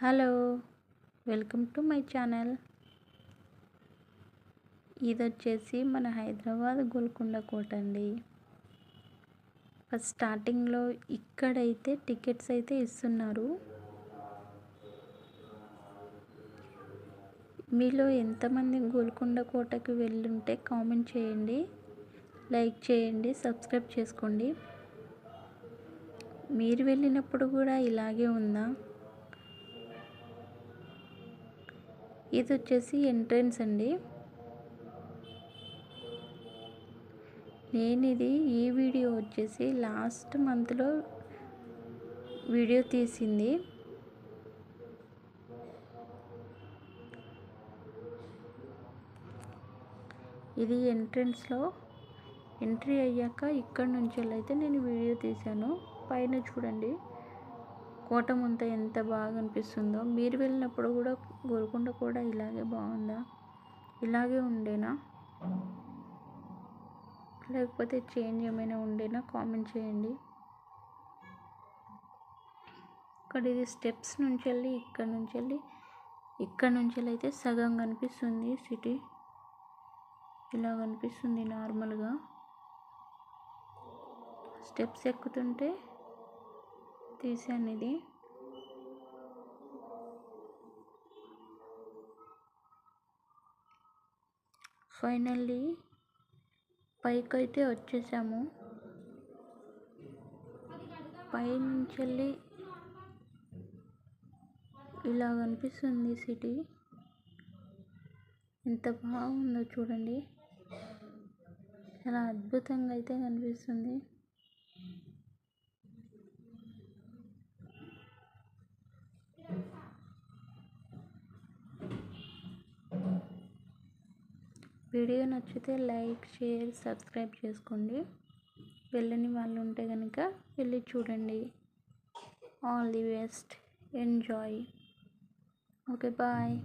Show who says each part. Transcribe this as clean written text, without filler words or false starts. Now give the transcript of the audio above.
Speaker 1: Hello, welcome to my channel. ఇది వచ్చేసి మన హైదరాబాద్ గోల్కొండ కోట అండి. ఫస్ట్ స్టార్టింగ్లో ఇక్కడైతే టికెట్స్ అయితే ఇస్తున్నారు. మీలో ఎంతమంది గోల్కొండ కోటకి వెళ్ళుంటే కామెంట్ చేయండి, లైక్ చేయండి, సబ్స్క్రైబ్ చేసుకోండి. మీరు వెళ్ళినప్పుడు కూడా ఇలాగే ఉందా? ఇది వచ్చేసి ఎంట్రన్స్ అండి. నేను ఈ వీడియో వచ్చేసి లాస్ట్ మంత్లో వీడియో తీసింది. ఇది ఎంట్రన్స్లో ఎంట్రీ అయ్యాక ఇక్కడ నుంచి అయితే నేను వీడియో తీశాను. పైన చూడండి కోట ముంత ఎంత బాగా అనిపిస్తుందో. మీరు వెళ్ళినప్పుడు కూడా గోల్కొండ కూడా ఇలాగే బాగుందా? ఇలాగే ఉండేనా, లేకపోతే చేంజ్ ఏమైనా ఉండేనా? కామెంట్ చేయండి. ఇక్కడ ఇది స్టెప్స్ నుంచి వెళ్ళి ఇక్కడ నుంచి అయితే సగం కనిపిస్తుంది సిటీ. ఇలా కనిపిస్తుంది నార్మల్గా. స్టెప్స్ ఎక్కుతుంటే తీసాను ఇది. ఫైనల్లీ పైకైతే వచ్చేసాము. పైనుంచి ఇలా కనిపిస్తుంది సిటీ. ఎంత బాగుందో చూడండి, చాలా అద్భుతంగా అయితే కనిపిస్తుంది. వీడియో నచ్చితే లైక్, షేర్, సబ్స్క్రైబ్ చేసుకోండి. వెళ్ళని వాళ్ళు ఉంటే కనుక వెళ్ళి చూడండి. All the best, enjoy. Okay, bye.